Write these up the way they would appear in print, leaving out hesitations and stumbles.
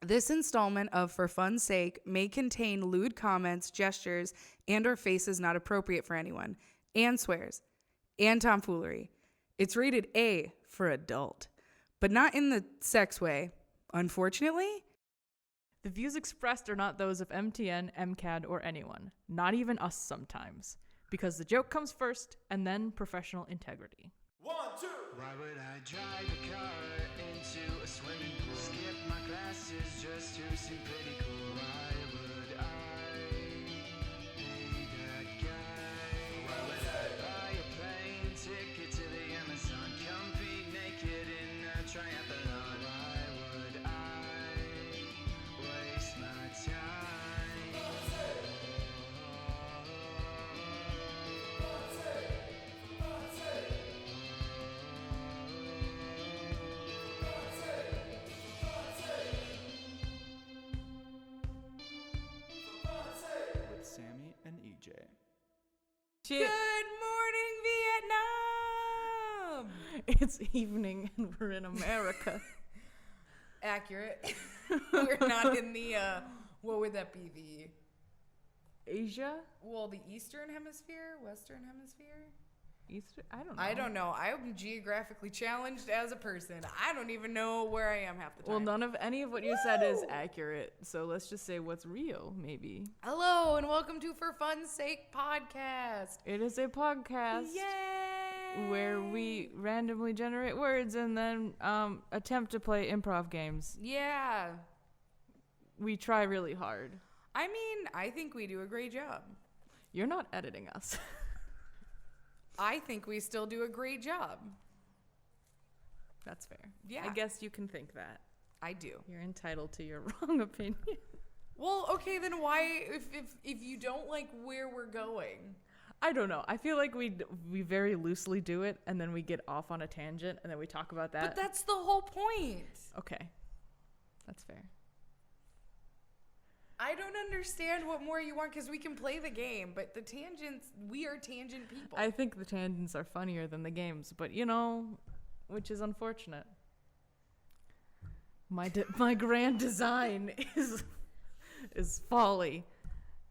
This installment of For Fun's Sake may contain lewd comments, gestures, and or faces not appropriate for anyone, and swears, and tomfoolery. It's rated A for adult, but not in the sex way, unfortunately. The views expressed are not those of MTN, MCAD, or anyone, not even us sometimes, because the joke comes first and then professional integrity. 1, 2. Why would I drive a car into a swimming pool? Skip my classes just to seem pretty cool. Why would I be that guy? Why would I buy a plane ticket to the Amazon? Compete naked in a triathlon. Why would I waste my time? With Sammy and EJ. Shit. Good morning, Vietnam! It's evening and we're in America. Accurate. We're not in the, what would that be? Asia? The Eastern Hemisphere? Western Hemisphere? Easter? I don't know. I don't know. I'm geographically challenged as a person. I don't even know where I am half the time. Well, any of what you said is accurate, so let's just say what's real, maybe. Hello, and welcome to For Fun's Sake podcast. It is a podcast Yay! where we randomly generate words and then attempt to play improv games. Yeah. We try really hard. I mean, I think we do a great job. You're not editing us. I think we still do a great job. That's fair. Yeah. I guess you can think that. I do. You're entitled to your wrong opinion. Well, okay, then why, if you don't like where we're going? I don't know. I feel like we very loosely do it, and then we get off on a tangent, and then we talk about that. But that's the whole point. Okay. That's fair. I don't understand what more you want, because we can play the game, but the tangents, we are tangent people. I think the tangents are funnier than the games, but which is unfortunate. My grand design is folly.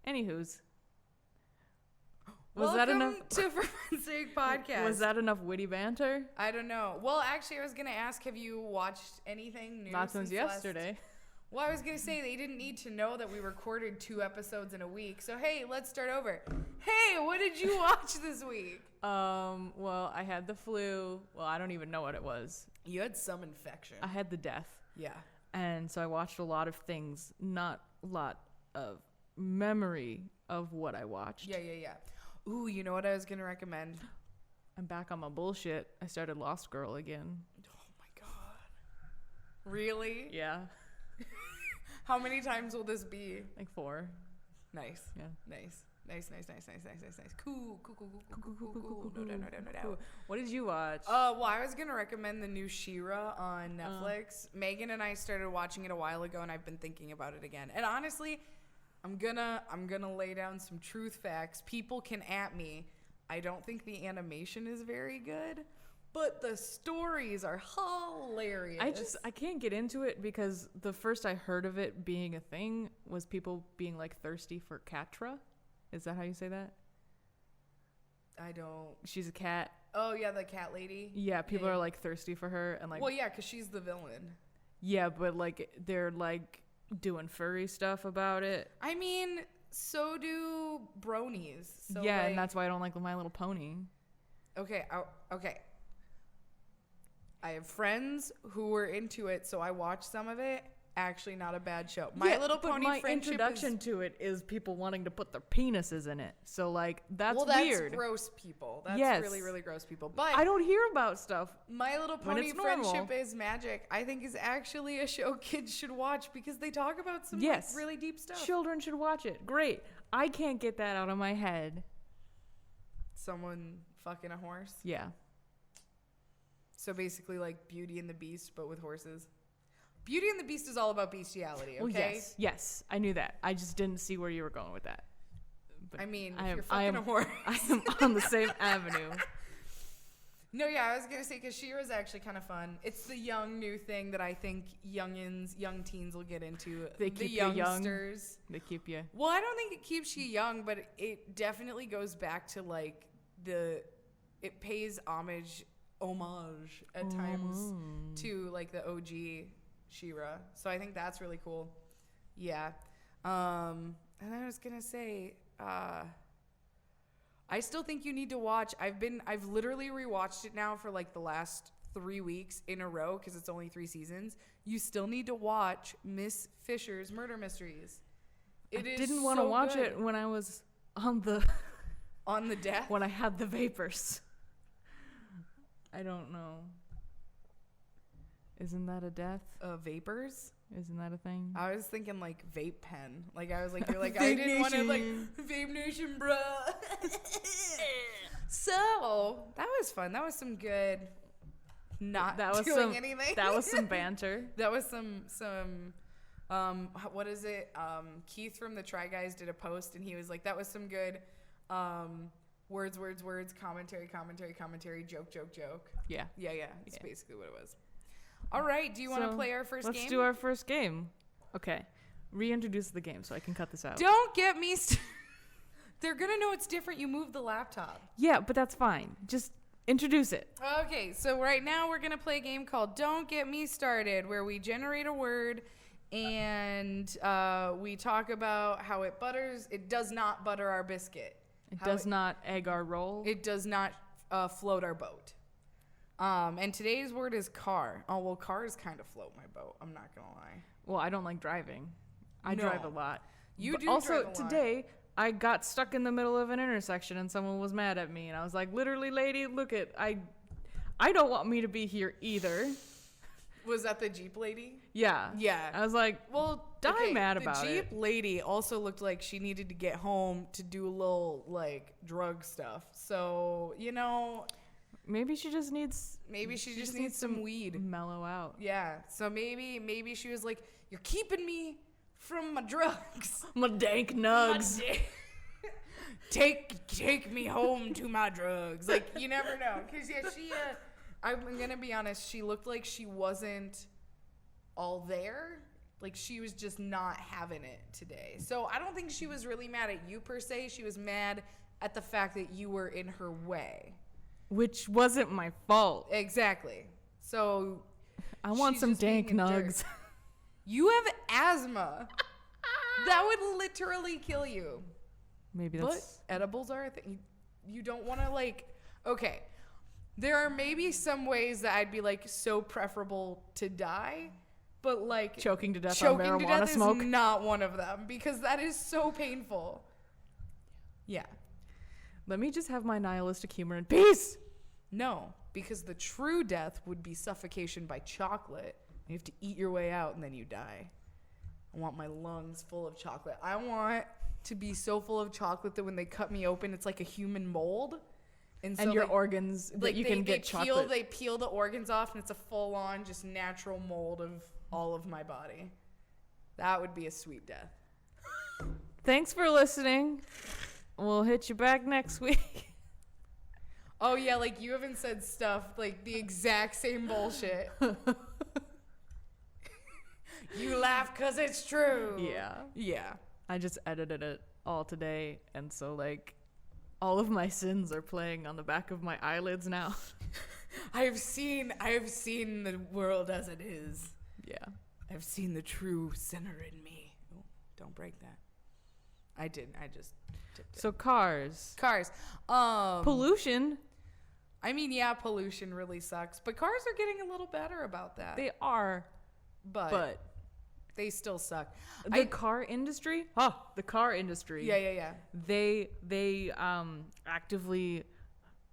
Anywho's. Was that enough? Welcome to For Fun's Sake podcast. Was that enough witty banter? I don't know. Well, actually, I was going to ask, have you watched anything new? Not since yesterday. Well, I was going to say they didn't need to know that we recorded 2 episodes in a week. So, hey, let's start over. Hey, what did you watch this week? Well, I had the flu. Well, I don't even know what it was. You had some infection. I had the death. Yeah. And so I watched a lot of things, not a lot of memory of what I watched. Yeah. Ooh, you know what I was going to recommend? I'm back on my bullshit. I started Lost Girl again. Oh, my God. Really? Yeah. How many times will this be? Like 4. Nice. Yeah. Nice. Cool. No. What did you watch? Well, I was gonna recommend the new She-Ra on Netflix. Megan and I started watching it a while ago, and I've been thinking about it again. And honestly, I'm gonna lay down some truth facts. People can at me. I don't think the animation is very good, but the stories are hilarious. I can't get into it because the first I heard of it being a thing was people being like thirsty for Catra. Is that how you say that? I don't. She's a cat. Oh yeah, the cat lady. Yeah, people are like thirsty for her and like. Well, yeah, because she's the villain. Yeah, but like they're like doing furry stuff about it. I mean, so do bronies. So yeah, and that's why I don't like My Little Pony. Okay. I have friends who were into it, so I watched some of it. Actually, not a bad show. My Little Pony my friendship introduction to it is people wanting to put their penises in it. So like that's That's weird. gross people. That's Yes. really, really gross people. But I don't hear about stuff. My Little when Pony it's normal. Friendship is Magic, I think, is actually a show kids should watch because they talk about some Yes. like, really deep stuff. Children should watch it. Great. I can't get that out of my head. Someone fucking a horse. Yeah. So basically like Beauty and the Beast, but with horses. Beauty and the Beast is all about bestiality, okay? Well, yes, I knew that. I just didn't see where you were going with that. But I mean, if you're fucking a horse. I am on the same avenue. No, yeah, I was gonna say because She-Ra's actually kind of fun. It's the young new thing that I think young teens will get into. They keep you young. youngsters. They keep you. Well, I don't think it keeps you young, but it definitely goes back to like it pays homage at times to like the OG She-Ra. So I think that's really cool. Yeah. And then I was gonna say, I still think you need to watch. I've literally rewatched it now for like the last 3 weeks in a row because it's only 3 seasons. You still need to watch Miss Fisher's Murder Mysteries. I didn't want to watch it when I was on the death when I had the vapors. I don't know. Isn't that a death? Vapors. Isn't that a thing? I was thinking like vape pen. Like I was like, you're like I didn't want to like Vape Nation, bruh. So that was fun. That was some good. Anything. That was some banter. That was some. What is it? Keith from the Try Guys did a post, and he was like, "That was some good." Words, commentary, joke. Yeah. It's basically what it was. All right. Do you want to play our first game? Let's do our first game. Okay. Reintroduce the game so I can cut this out. Don't get me They're going to know it's different. You moved the laptop. Yeah, but that's fine. Just introduce it. Okay. So right now we're going to play a game called Don't Get Me Started, where we generate a word and we talk about how it does not butter our biscuit. It does not egg our roll. It does not float our boat. And today's word is car. Oh, well, cars kind of float my boat. I'm not going to lie. Well, I don't like driving. I drive a lot. You but do also, drive a lot. today, I got stuck in the middle of an intersection and someone was mad at me. And I was like, literally, lady, look at, I don't want me to be here either. Was that the Jeep lady? Yeah. Yeah. I was like, well, die mad about it. The Jeep lady also looked like she needed to get home to do a little, like, drug stuff. So, you know. Maybe she just needs. Maybe she just needs some weed. Mellow out. Yeah. So maybe she was like, you're keeping me from my drugs. My dank nugs. Take me home to my drugs. Like, you never know. Because, yeah, I'm going to be honest, she looked like she wasn't all there. Like, she was just not having it today. So I don't think she was really mad at you, per se. She was mad at the fact that you were in her way. Which wasn't my fault. Exactly. So I want some dank nugs. You have asthma. That would literally kill you. Maybe that's... But edibles are a thing. You don't want to, like... Okay. There are maybe some ways that I'd be, like, so preferable to die. But, like... Choking to death on marijuana smoke? Is not one of them. Because that is so painful. Yeah. Let me just have my nihilistic humor in peace. No, because the true death would be suffocation by chocolate. You have to eat your way out and then you die. I want my lungs full of chocolate. I want to be so full of chocolate that when they cut me open, it's like a human mold. And so your organs that you can get chocolate. They peel the organs off and it's a full-on just natural mold of all of my body. That would be a sweet death. Thanks for listening. We'll hit you back next week. Oh, yeah, like you haven't said stuff like the exact same bullshit. You laugh because it's true. Yeah. Yeah. I just edited it all today, and so, like, all of my sins are playing on the back of my eyelids now. I have seen the world as it is. Yeah. I've seen the true sinner in me. Oh, don't break that. I didn't. I just tipped it. So cars. Pollution. I mean, yeah, pollution really sucks, but cars are getting a little better about that. They are, but they still suck. The car industry. The car industry. Yeah. They actively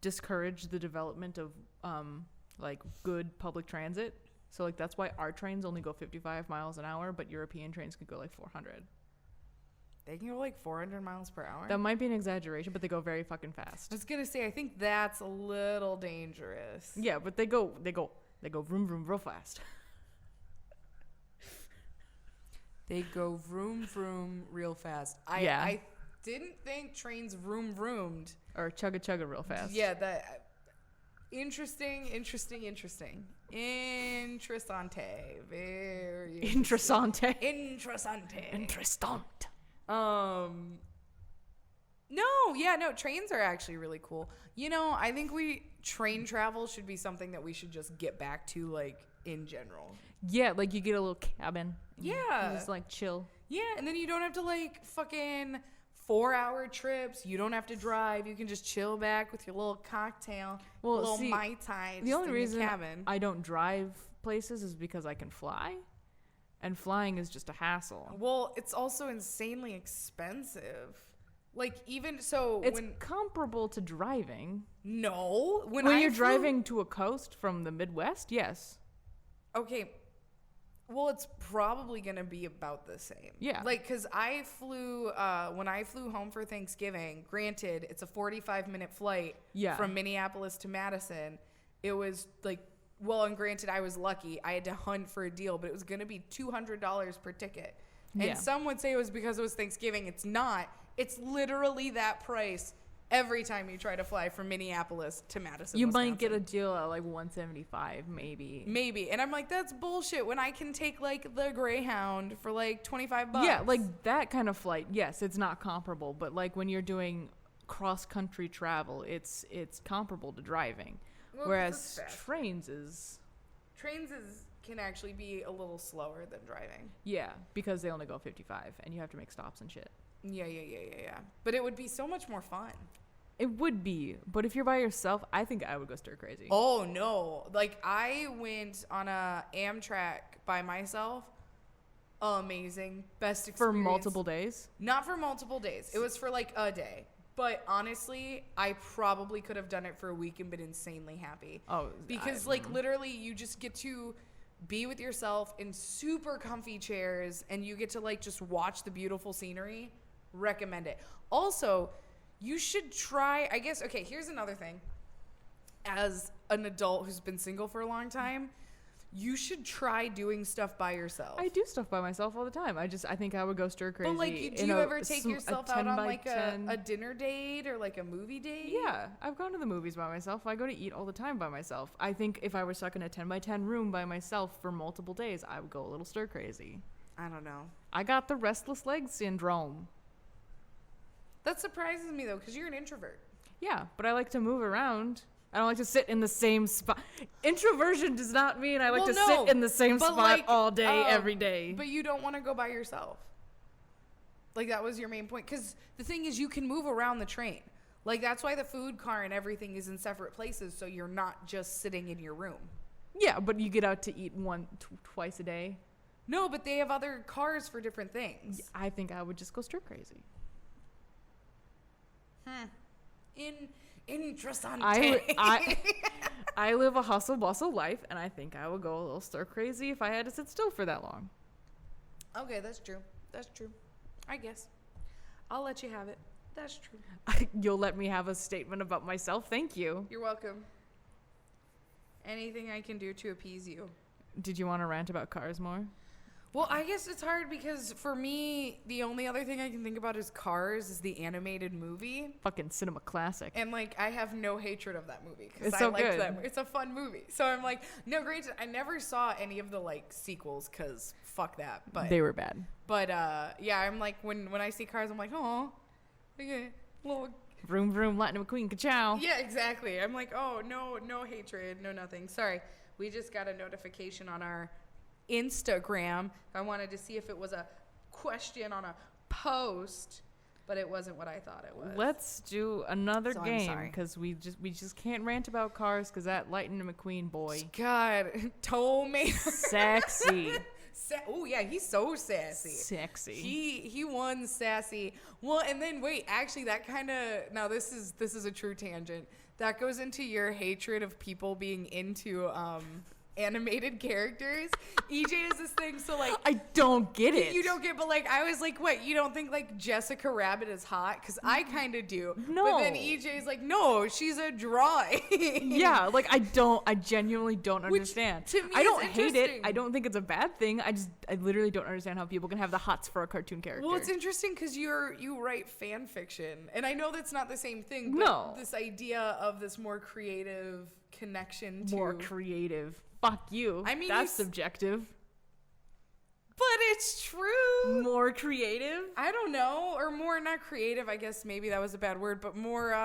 discourage the development of like good public transit. So like that's why our trains only go 55 miles an hour, but European trains can go like 400. They can go like 400 miles per hour? That might be an exaggeration, but they go very fucking fast. I was going to say, I think that's a little dangerous. Yeah, but they go vroom vroom real fast. They go vroom vroom real fast. I didn't think trains vroom vroomed. Or chugga chugga real fast. Yeah, Interesting. Interessante. Very Interessante. Interessante. Interessant. No, trains are actually really cool. You know, I think train travel should be something that we should just get back to, like, in general. Yeah, like you get a little cabin. And Yeah. you just like chill. Yeah, and then you don't have to, like, fucking 4-hour trips. You don't have to drive. You can just chill back with your little cocktail, Well, little see, Mai Tai. The only reason cabin. I don't drive places is because I can fly, and flying is just a hassle. Well, it's also insanely expensive. Like, even so, It's comparable to driving. when When you're driving to a coast from the Midwest, yes. Okay. Well, it's probably going to be about the same. Yeah. Like, because I flew, when I flew home for Thanksgiving, granted, it's a 45-minute flight from Minneapolis to Madison. It was like, well, and granted, I was lucky. I had to hunt for a deal, but it was going to be $200 per ticket. And some would say it was because it was Thanksgiving. It's not. It's literally that price every time you try to fly from Minneapolis to Madison, You Wisconsin. might get a deal at like $175, maybe. Maybe. And I'm like, that's bullshit when I can take, like, the Greyhound for, like, $25. Yeah, like that kind of flight. Yes, it's not comparable, but like when you're doing cross-country travel, it's comparable to driving. Well, 'cause Whereas it's fast. trains can actually be a little slower than driving. yeah, because they only go 55 and you have to make stops and shit. Yeah. But it would be so much more fun. It would be, but if you're by yourself, I think I would go stir crazy. Oh, no. Like, I went on a Amtrak by myself. Amazing. Best experience. For multiple days? Not for multiple days. It was for, like, a day. But honestly, I probably could have done it for a week and been insanely happy. Oh, Because, like, literally, you just get to be with yourself in super comfy chairs and you get to, like, just watch the beautiful scenery. Recommend it. Also, you should try, I guess, okay, here's another thing. As an adult who's been single for a long time, you should try doing stuff by yourself. I do stuff by myself all the time. I think I would go stir crazy. But, like, do you ever take yourself out on, like, a dinner date or, like, a movie date? Yeah, I've gone to the movies by myself. I go to eat all the time by myself. I think if I were stuck in a 10 by 10 room by myself for multiple days, I would go a little stir crazy. I don't know. I got the restless leg syndrome. That surprises me, though, because you're an introvert. Yeah, but I like to move around. I don't like to sit in the same spot. Introversion does not mean I like to sit in the same spot like, all day, every day. But you don't want to go by yourself. Like, that was your main point. Because the thing is, you can move around the train. Like, that's why the food car and everything is in separate places, so you're not just sitting in your room. Yeah, but you get out to eat twice a day. No, but they have other cars for different things. I think I would just go stir crazy. Interessante. I live a hustle bustle life, and I think I would go a little stir crazy if I had to sit still for that long. Okay, that's true. I guess. I'll let you have it. That's true. You'll let me have a statement about myself? Thank you. You're welcome. Anything I can do to appease you. Did you want to rant about cars more? Well, I guess it's hard because for me, the only other thing I can think about is Cars is the animated movie. Fucking cinema classic. And, like, I have no hatred of that movie because It's I so liked good. that movie. It's a fun movie. So I'm like, no, granted, I never saw any of the, like, sequels because fuck that. But They were bad. But, yeah, I'm like, when I see Cars, I'm like, oh, okay, little. Vroom, vroom, Lightning McQueen, ka-chow. Yeah, exactly. I'm like, oh, no hatred, no nothing. Sorry. We just got a notification on our Instagram. I wanted to see if it was a question on a post, but it wasn't what I thought it was. Let's do another So I'm game sorry. because we just can't rant about cars because that Lightning McQueen boy, God, tomato. sexy, Oh yeah, he's so sassy. sexy. He won sassy. Well, and then wait, actually that kind of, now this is a true tangent. That goes into your hatred of people being into animated characters. EJ is this thing, so like I don't get it. you don't get, but like I was like, what, you don't think like Jessica Rabbit is hot? Because I kind of do. No. But then EJ's like, no, she's a drawing. Yeah, like I genuinely don't understand. to me I don't is hate it. interesting. I don't think it's a bad thing. I literally don't understand how people can have the hots for a cartoon character. Well, it's interesting because you write fan fiction, and I know that's not the same thing. But No. this idea of this more creative connection to More creative. Fuck you. I mean, that's subjective. but it's true. More creative? I don't know, or more not creative. I guess maybe that was a bad word, but more.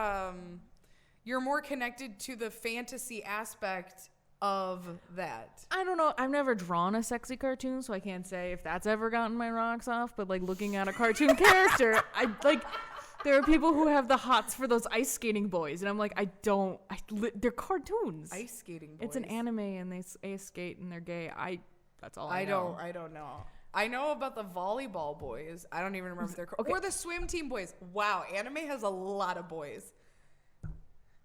You're more connected to the fantasy aspect of that. I don't know. I've never drawn a sexy cartoon, so I can't say if that's ever gotten my rocks off. But like looking at a cartoon character, I like. There are people who have the hots for those ice skating boys, and I'm like, they're cartoons. Ice skating boys. It's an anime, and they ice skate, and they're gay. That's all I know. I don't know. I know about the volleyball boys. I don't even remember their Okay. or the swim team boys. Wow, anime has a lot of boys.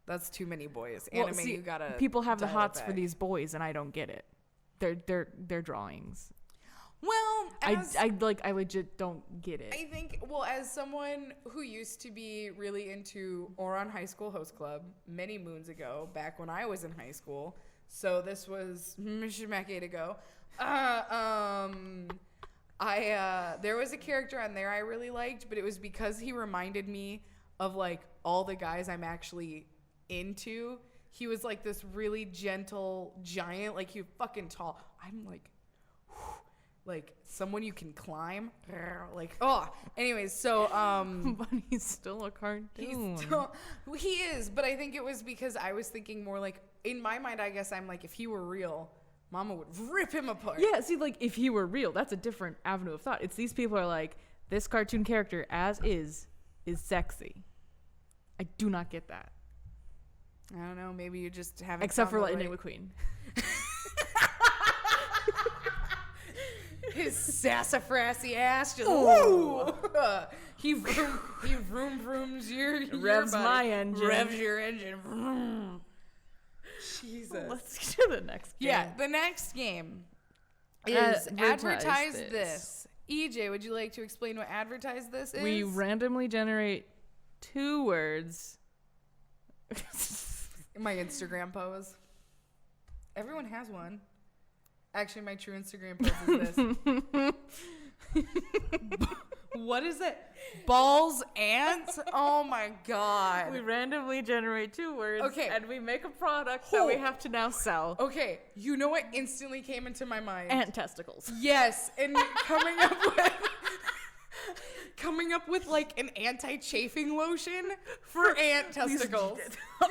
That's too many boys. Well, Anime, see, you gotta. people have the dial it hots for back. these boys, and I don't get it. They're drawings. Well, I legit don't get it. I think, well, as someone who used to be really into Oron High School Host Club many moons ago, back when I was in high school, so this was Mishimake ago, there was a character on there I really liked, but it was because he reminded me of, like, all the guys I'm actually into. He was, like, this really gentle giant, like, he was fucking tall. I'm, like someone you can climb, like, oh, anyways, so But he's still a cartoon. he is, but I think it was because I was thinking more like, in my mind, I guess I'm like, if he were real, Mama would rip him apart. Yeah, see, like, if he were real, that's a different avenue of thought. It's these people are like, this cartoon character as is sexy. I do not get that. I don't know, maybe you just haven't Except for found the Lightning right- McQueen. His sassafrassy ass just woo. he vroom vrooms your Revs body. my engine. Revs your engine. Vroom. Jesus. Let's get to the next game. Yeah, the next game is Advertise advertise this. this. EJ, would you like to explain what advertise this is? We randomly generate 2 words. My Instagram pose. Everyone has one. Actually, my true Instagram pose is this. What is it? Balls ants? Oh my god. We randomly generate 2 words. Okay. And we make a product that we Oh. have to now sell. Okay, you know what instantly came into my mind? Ant testicles. Yes, and coming up with like an anti-chafing lotion for ant testicles.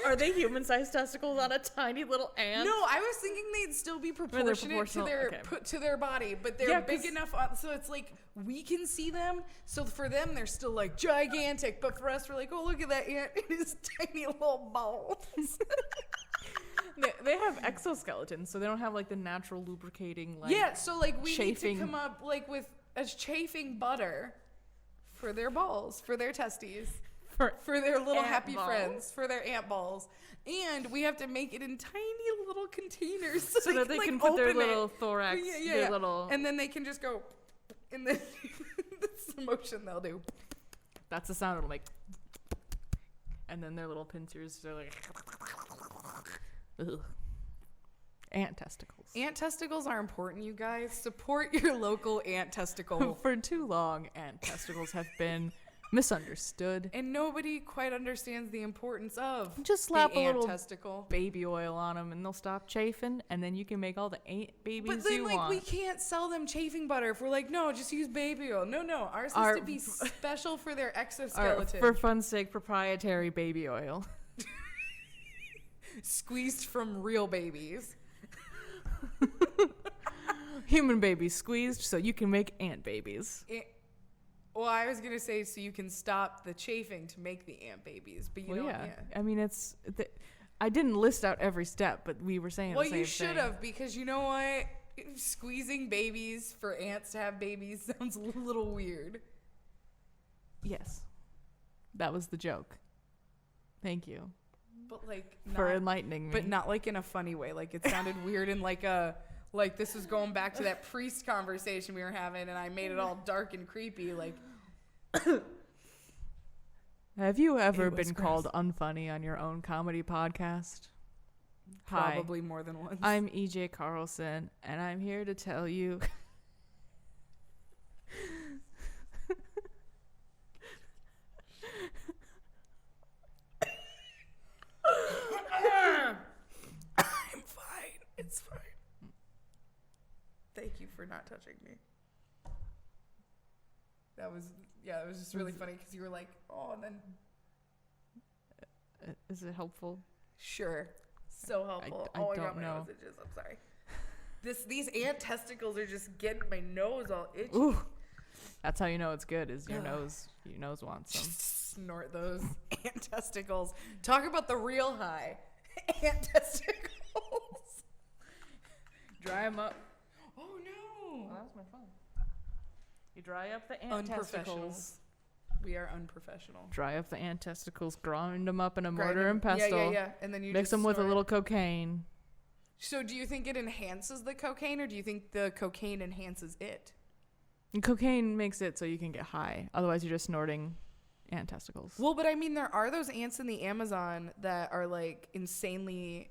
Are they human-sized testicles on a tiny little ant? No, I was thinking they'd still be proportionate to proportional, their okay. put to their body, but they're Yeah, big 'cause- enough so it's like we can see them. So for them, they're still like gigantic, but for us, we're like, oh, look at that ant in his tiny little balls. They have exoskeletons, so they don't have like the natural lubricating like Yeah, so like we chafing. need to come up like with a chafing butter for their balls, for their testes. For their little ant happy balls. friends, for their ant balls. And we have to make it in tiny little containers so that they like, can put their open it. little thorax, their little. And then they can just go, and then that's the motion they'll do. That's the sound it'll make. And then their little pincers are like. Ugh. Ant testicles. Ant testicles are important, you guys. Support your local ant testicle. For too long, ant testicles have been misunderstood. And nobody quite understands the importance of Just slap the a ant little testicle. baby oil on them, and they'll stop chafing, and then you can make all the ant babies But then, you like, want. we can't sell them chafing butter if we're like, no, just use baby oil. No, ours has to be special for their Or, exoskeleton. for fun's sake, proprietary baby oil. Squeezed from real babies. Human babies squeezed so you can make ant babies. Well, I was gonna say so you can stop the chafing to make the ant babies, but you Well, don't. yeah. Yeah. I mean, I didn't list out every step, but we were saying Well, the same you should thing. have, because you know what? Squeezing babies for ants to have babies sounds a little weird. Yes. That was the joke. Thank you But like for not, enlightening me. but not like in a funny way. Like it sounded weird in like a like this was going back to that priest conversation we were having, and I made it all dark and creepy. Like, Have you ever It was been called unfunny on your own comedy podcast? Hi, probably more than once. I'm EJ Carlson, and I'm here to tell you. not touching me. That was, it was just really funny because you were like, oh, and then. Is it helpful? Sure. So helpful. I got don't my know. nose itches. I'm sorry. These ant testicles are just getting my nose all itchy. Ooh. That's how you know it's good, is your nose wants some. Just snort those ant testicles. Talk about the real high. Ant testicles. Dry them up. Oh, no. Well, that's my phone. You dry up the ant testicles. We are unprofessional. Dry up the ant testicles, grind them up in a Grind mortar them- and pestle. Yeah. And then you Mix just them with a snort. little cocaine. So do you think it enhances the cocaine, or do you think the cocaine enhances it? And cocaine makes it so you can get high. Otherwise, you're just snorting ant testicles. Well, but I mean, there are those ants in the Amazon that are like insanely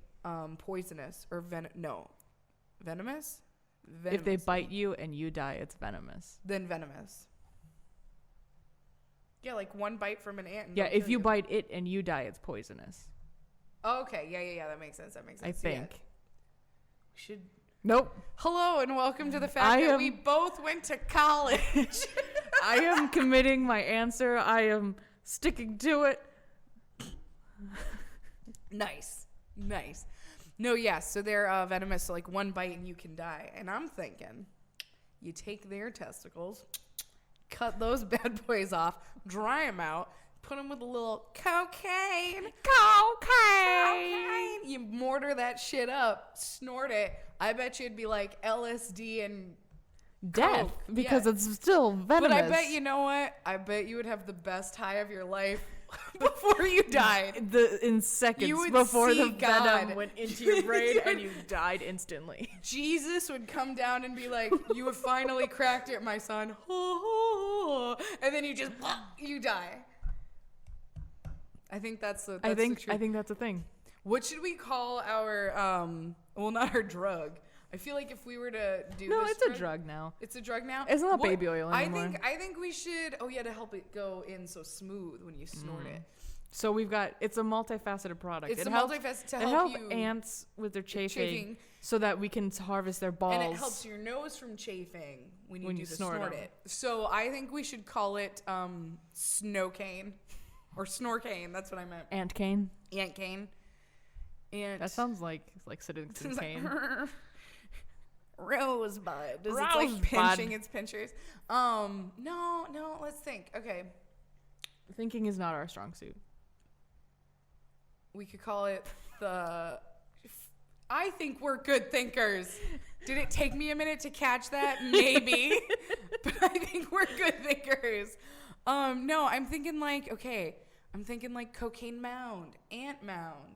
poisonous or venomous. Venomous. If they bite you and you die, it's venomous. Then venomous. Yeah, like one bite from an ant. And Yeah, they'll if kill you bite it and you die, it's poisonous. Oh, okay, yeah, that makes sense. I think. Yeah. We should. Nope. Hello and welcome to the fact that we both went to college. I am committing my answer. I am sticking to it. Nice. No, yeah, so they're venomous, so like one bite and you can die. And I'm thinking, you take their testicles, cut those bad boys off, dry them out, put them with a little cocaine. You mortar that shit up, snort it. I bet you it'd be like LSD and Death, Coke, because yeah. it's still venomous. But I bet you know what? I bet you would have the best high of your life before you died. In seconds You would before see the venom God. went into your brain and you died instantly. Jesus would come down and be like, "You have finally cracked it, my son." And then you just you die. I think that's the. I think the truth. that's a thing. What should we call our well, not our drug? I feel like if we were to do No, this it's a drug now. It's a drug now. It's not baby oil anymore. I think we should. Oh yeah, to help it go in so smooth when you snort it. So we've got, it's a multifaceted product. It's it a helps, multifaceted to it help helps you ants with their chafing, chafing. so that we can harvest their balls. And it helps your nose from chafing when you When do you the snort snort 'em. it. So I think we should call it snowcane or snorcane. That's what I meant. Ant cane. Ant cane. And That sounds like Citizen Kane. Rosebud. Does it's Rosebud. like pinching its pinchers? No. Let's think. Okay, Thinking is not our strong suit. we could call it the. I think we're good thinkers. Did it take me a minute to catch that? Maybe, but I think we're good thinkers. No, I'm thinking like cocaine mound, ant mound,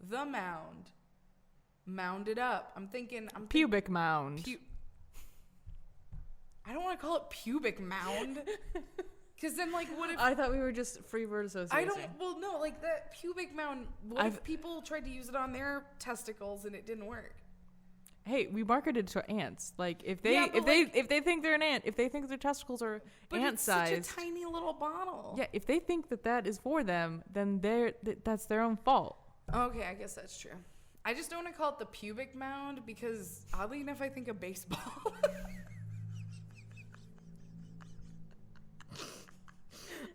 the mound, mounded up. I'm thinking Pubic mound. I don't want to call it pubic mound, because then like what if I thought we were just free word association. I don't. Well, no, like that pubic mound. What if people tried to use it on their testicles and it didn't work? Hey, we marketed to ants. Like if they Yeah, but if they think they're an ant, if they think their testicles are But ant it's sized, such a tiny little bottle. yeah, if they think that is for them, then that's their own fault. Okay, I guess that's true. I just don't want to call it the pubic mound because oddly enough, I think of baseball.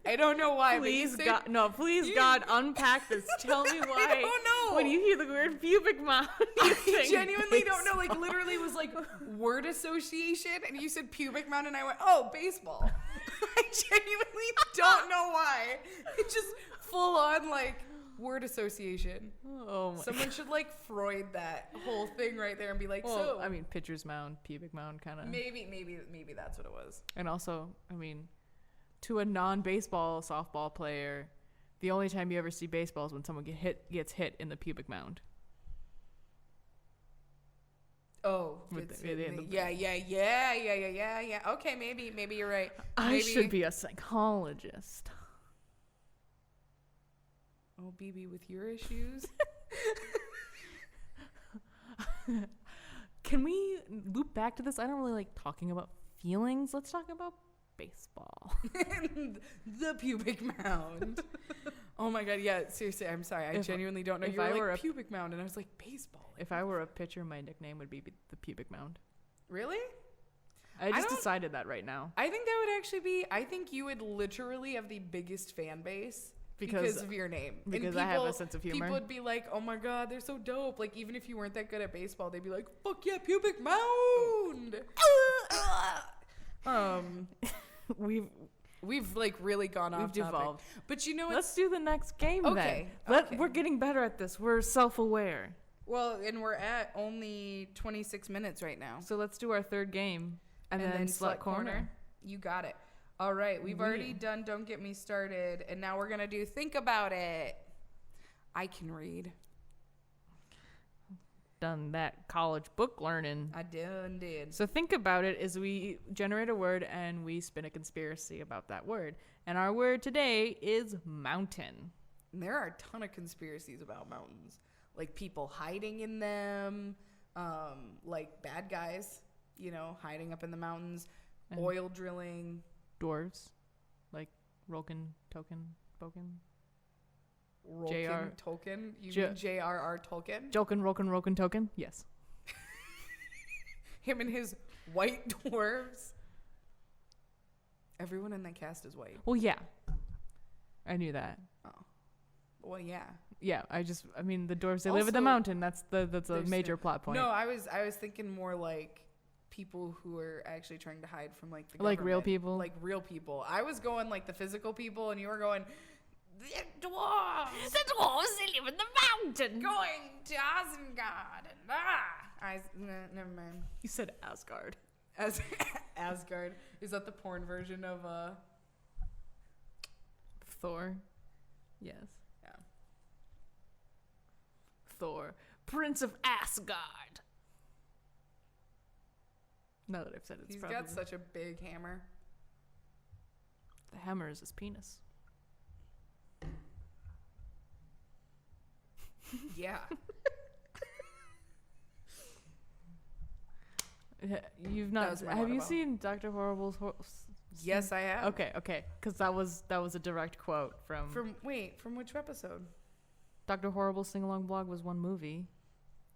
I don't know why. Please, but God, no, please, God, unpack this. Tell me why. I don't know. When you hear the word pubic mound, you I think genuinely don't know. baseball. Like literally, it was like word association, and you said pubic mound, and I went, "Oh, baseball." I genuinely don't know why. It's just full on like word association. Oh my. Someone should like Freud that whole thing right there and be like, Well, so. I mean, pitcher's mound, pubic mound, kind of. Maybe that's what it was. And also, I mean, to a non-baseball softball player, the only time you ever see baseball is when someone gets hit in the pubic mound. Oh, With it's the- in the- the- yeah. Okay, maybe you're right. I Maybe- should be a psychologist. Oh, BB, with your issues. Can we loop back to this? I don't really like talking about feelings. Let's talk about baseball. The pubic mound. Oh my god, yeah, seriously, I'm sorry. I genuinely don't know. if You were I like were a- pubic mound, and I was like, baseball. If I were a pitcher, my nickname would be the pubic mound. Really? I just don't- decided that right now. I think that would actually be. I think you would literally have the biggest fan base because of your name. And because I have a sense of humor. People would be like, "Oh my god, they're so dope!" Like even if you weren't that good at baseball, they'd be like, "Fuck yeah, pubic mound." We've like really gone off. We've topic. devolved. But you know, Let's do the next game Okay, then. okay. We're getting better at this. We're self-aware. well, and we're at only 26 minutes right now. So let's do our third game. And then Slut Corner. You got it. All right, we've already done Don't Get Me Started, and now we're going to do Think About It. I can read. Done that college book learning. I did. So think about it is we generate a word and we spin a conspiracy about that word. And our word today is mountain. And there are a ton of conspiracies about mountains. Like people hiding in them, like bad guys, hiding up in the mountains, And oil drilling. dwarves, like Rolkin, Token, Boken. Rolkin Tolkien? You J- mean J.R.R. Tolkien? Rolkin, Token? Yes. Him and his white dwarves. Everyone in that cast is white. Well, yeah. I knew that. Oh. Well, yeah. Yeah, I mean, the dwarves, they live in the Also, mountain. That's a There's major no- plot point. No, I was thinking more like people who are actually trying to hide from like the Like real government. people? Like real people. I was going like the physical people, and you were going the dwarves. The dwarves, they live in the mountain. Going to Isengard and never mind. You said Asgard. Asgard, is that the porn version of Thor. Yes. Yeah. Thor, Prince of Asgard. Now that I've said it, it's He's probably got such a big hammer. the hammer is his penis. Yeah. You've That not. was my Have water you bottle. seen Dr. Horrible's? Yes, I have. Okay. Because that was a direct quote from From which episode? Dr. Horrible's sing-along blog was one movie,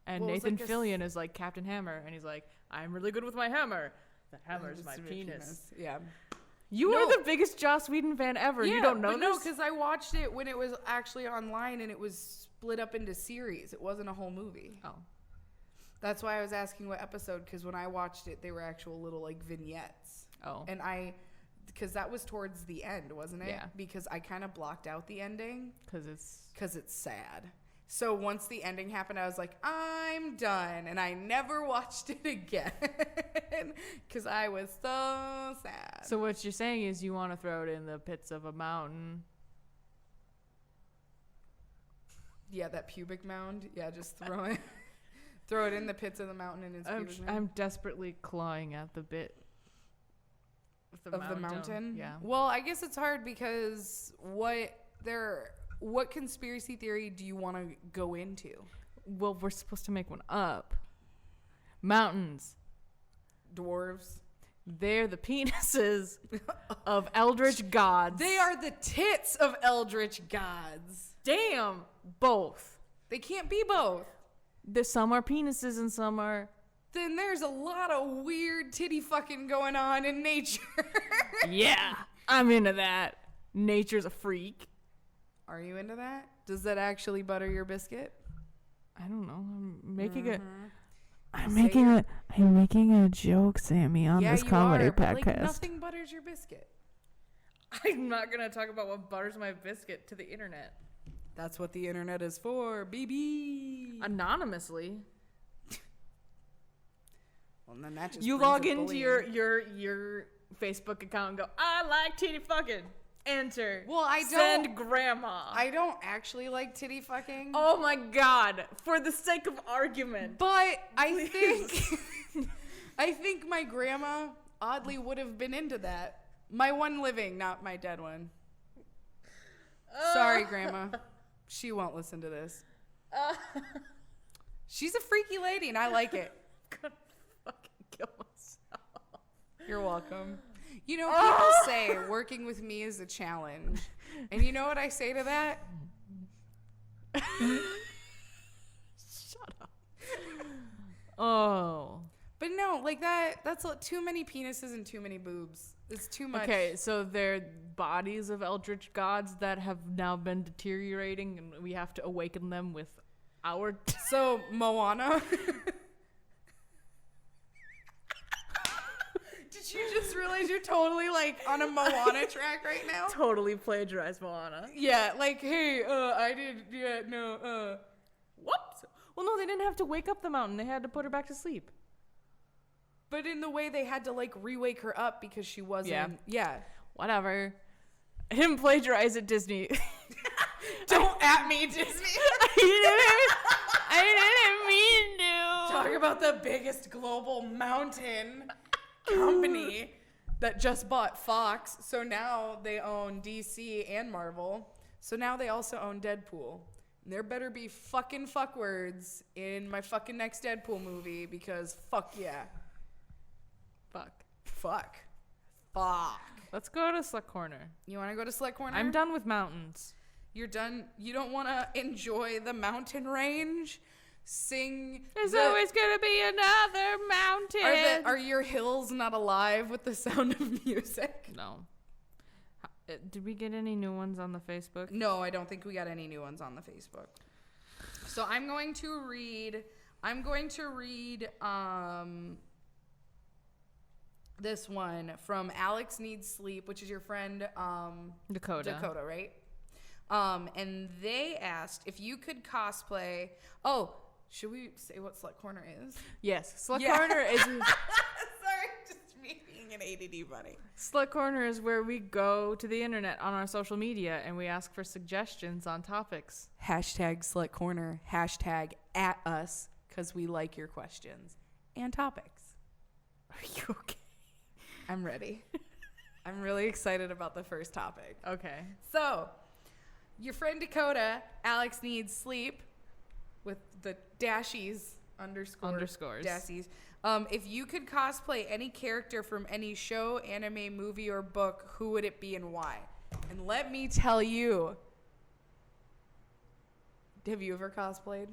and Well, it was Nathan like a Fillion is like Captain Hammer, and he's like, "I'm really good with my hammer. The hammer is my penis." Yeah. You No. are the biggest Joss Whedon fan ever. You don't know but no, this? because I watched it when it was actually online and it was split up into series. It wasn't a whole movie. Oh. That's why I was asking what episode, because when I watched it, they were actual little like vignettes. Oh. And because that was towards the end, wasn't it? Yeah. Because I kind of blocked out the ending Because it's... because it's sad. So once the ending happened, I was like, I'm done. And I never watched it again because I was so sad. So what you're saying is you want to throw it in the pits of a mountain. Yeah, that pubic mound. Yeah, just throw it. Throw it in the pits of the mountain and it's pubic mound. I'm desperately clawing at the bit Of the mountain? Yeah. Well, I guess it's hard because what conspiracy theory do you want to go into? Well, we're supposed to make one up. Mountains. Dwarves. They're the penises of eldritch gods. They are the tits of eldritch gods. Damn. Both. They can't be both. There's some are penises and some are... Then there's a lot of weird titty fucking going on in nature. Yeah. I'm into that. Nature's a freak. Are you into that? Does that actually butter your biscuit? I don't know. I'm making Say I'm making a joke, Sammy, on yeah, this you comedy are, but, podcast. like, nothing butters your biscuit. I'm not gonna talk about what butters my biscuit to the internet. That's what the internet is for, baby. Anonymously. Well, then that just You brings log up into bullying. your Facebook account and go, I like titty fucking. Enter. Well, I Send don't. grandma. I don't actually like titty fucking. Oh my god. For the sake of argument. But I think my grandma oddly would have been into that. My one living, not my dead one. Sorry, grandma. She won't listen to this. She's a freaky lady, and I like it. I'm gonna fucking kill myself. You're welcome. You know, people say working with me is a challenge. And you know what I say to that? Shut up. Oh. But no, like that's too many penises and too many boobs. It's too much. Okay, so they're bodies of eldritch gods that have now been deteriorating, and we have to awaken them with our... So, Moana. Did you just realize you're totally, like, on a Moana track right now? Totally plagiarized Moana. Yeah, like, hey, I did, yeah, no, Whoops! Well, no, they didn't have to wake up the mountain. They had to put her back to sleep. But in the way they had to, like, re-wake her up because she wasn't, yeah. Whatever. I didn't plagiarize it, Disney. Don't at me, Disney. I didn't mean to. Talk about the biggest global mountain company that just bought Fox. So now they own DC and Marvel. So now they also own Deadpool. And there better be fucking fuck words in my fucking next Deadpool movie because fuck yeah. Fuck. Let's go to Slut Corner. You want to go to Slut Corner? I'm done with mountains. You're done? You don't want to enjoy the mountain range? Sing. There's always gonna be another mountain. Are your hills not alive with the sound of music? No. Did we get any new ones on the Facebook? No, I don't think we got any new ones on the Facebook. So I'm going to read this one from Alex Needs Sleep, which is your friend Dakota, right? And they asked if you could cosplay. Oh, should we say what Slut Corner is? Yes, Slut Corner is. Sorry, just me being an ADD bunny. Slut Corner is where we go to the internet on our social media and we ask for suggestions on topics. Hashtag Slut Corner. Hashtag at us because we like your questions and topics. Are you okay? I'm ready. I'm really excited about the first topic. Okay. So, your friend Dakota, Alex Needs Sleep, with the dashies underscores. Dassies. If you could cosplay any character from any show, anime, movie, or book, who would it be and why? And let me tell you, have you ever cosplayed?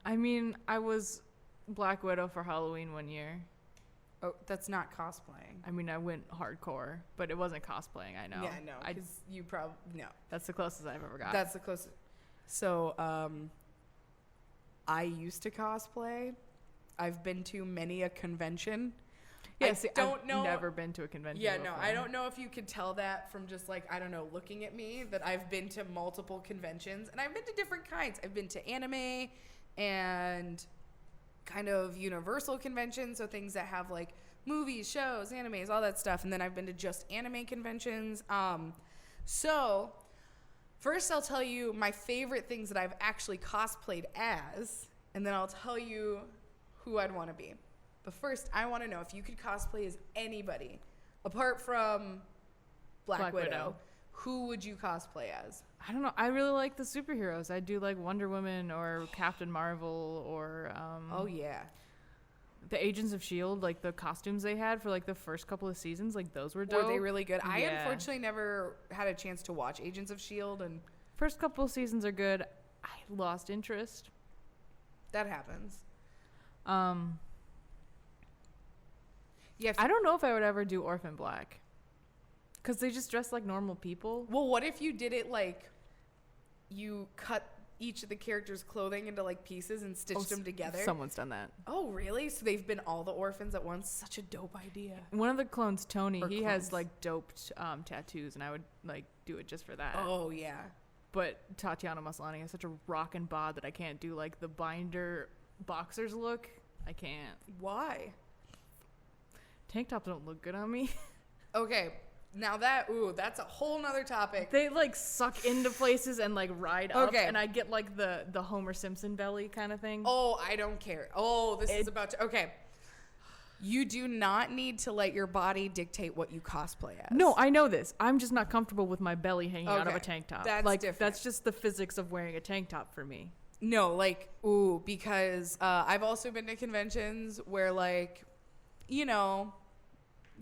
I mean, I was Black Widow for Halloween one year. Oh, that's not cosplaying. I mean, I went hardcore, but it wasn't cosplaying. I know. Yeah, no, because you probably no. That's the closest I've ever got. That's the closest. So, I used to cosplay. I've been to many a convention. Yes, I don't know. Never been to a convention. Yeah, before. no, I don't know if you could tell that from just like, I don't know, looking at me, that I've been to multiple conventions and I've been to different kinds. I've been to anime and kind of universal conventions, so things that have like movies, shows, animes, all that stuff. And then I've been to just anime conventions. So first I'll tell you my favorite things that I've actually cosplayed as, and then I'll tell you who I'd want to be. But first, I want to know if you could cosplay as anybody, apart from Black Widow, who would you cosplay as? I don't know. I really like the superheroes. I do like Wonder Woman or Captain Marvel or Oh yeah, the Agents of S.H.I.E.L.D., like the costumes they had for like the first couple of seasons, like those were dope. were they really good? I Yeah. unfortunately never had a chance to watch Agents of S.H.I.E.L.D. and First couple of seasons are good. I lost interest. that happens. Yeah, I don't know if I would ever do Orphan Black. Because they just dress like normal people. well, what if you did it like you cut each of the characters' clothing into like pieces and stitched them together? Someone's done that. Oh, really? So they've been all the orphans at once? Such a dope idea. One of the clones, Tony, Or he has clones. like doped tattoos, and I would like do it just for that. Oh, yeah. But Tatiana Maslany has such a rockin' bod that I can't do like the binder boxers look. I can't. Why? Tank tops don't look good on me. Okay, now that's a whole nother topic. They like suck into places and like ride up, Okay. and I get like the Homer Simpson belly kind of thing. Oh, I don't care. Oh, this is about to... Okay. You do not need to let your body dictate what you cosplay as. No, I know this. I'm just not comfortable with my belly hanging out of a Okay, tank top. that's like different. that's just the physics of wearing a tank top for me. No, like, because I've also been to conventions where, like, you know,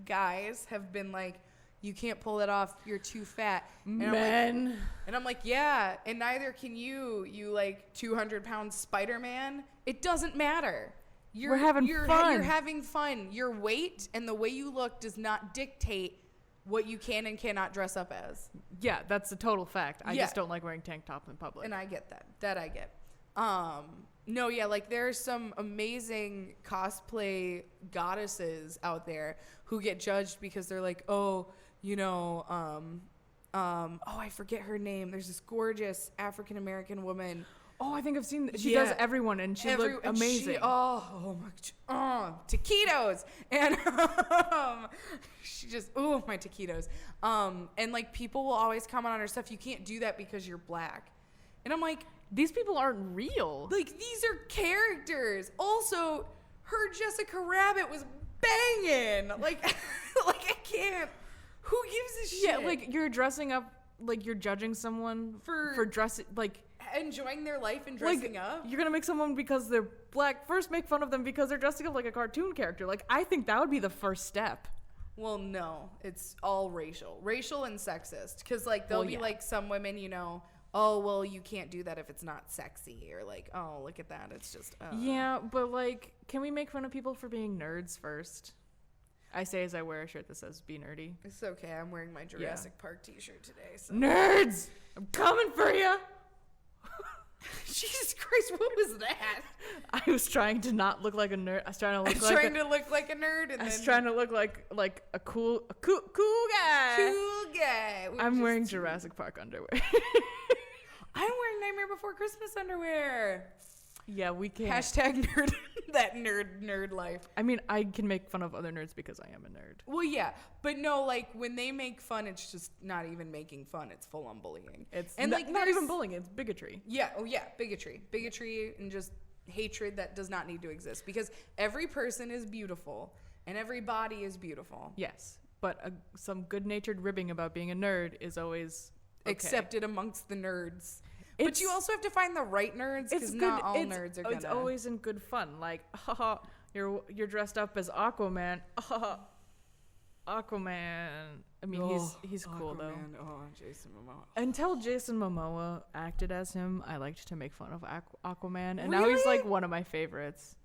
guys have been like, you can't pull it off, you're too fat. And I'm like, yeah, and neither can you like 200-pound Spider-Man. It doesn't matter. We're having you're fun. having fun. Your weight and the way you look does not dictate what you can and cannot dress up as. Yeah, that's a total fact. I Yeah. just don't like wearing tank tops in public. And I get that. That I get. No, yeah, like there's some amazing cosplay goddesses out there who get judged because they're like, oh, you know, I forget her name. There's this gorgeous African American woman. Oh, I think I've seen. She Yeah. does everyone, and she looked and amazing. Taquitos, and she just my taquitos. And like people will always comment on her stuff. You can't do that because you're black, and I'm like, These people aren't real. like these are characters. Also, her Jessica Rabbit was banging. Like, like I can't. Who gives a shit? Yeah, like you're dressing up, like you're judging someone for dressing, like enjoying their life and dressing like, up. You're gonna make someone because they're black. First, make fun of them because they're dressing up like a cartoon character. Like I think that would be the first step. Well, no, it's all racial and sexist. Because like there'll be like some women, you know, oh well, you can't do that if it's not sexy, or like, oh look at that, it's just. Yeah, but like, can we make fun of people for being nerds first? I say as I wear a shirt that says "Be nerdy." It's okay. I'm wearing my Jurassic Park T-shirt today. So. Nerds, I'm coming for you. Jesus Christ, what was that? I was trying to not look like a nerd. I was trying to look look like a nerd, and I was then trying to look like a cool guy. cool guy. I'm wearing Jurassic Park underwear. I'm wearing Nightmare Before Christmas underwear. Yeah, we can't. Hashtag nerd. That nerd life. I mean, I can make fun of other nerds because I am a nerd. Well, yeah, but no, like when they make fun, it's just not even making fun. It's full on bullying. It's and like not there's- even bullying. It's bigotry. Yeah. Oh, yeah. Bigotry, and just hatred that does not need to exist because every person is beautiful and every body is beautiful. Yes, but some good-natured ribbing about being a nerd is always okay. Accepted amongst the nerds. But It's- you also have to find the right nerds because not all nerds are gonna. It's always in good fun. Like, haha, you're dressed up as Aquaman. Aquaman. I mean, he's cool though. Aquaman. Oh, Jason Momoa. Until Jason Momoa acted as him, I liked to make fun of Aquaman, and now he's Really? like one of my favorites.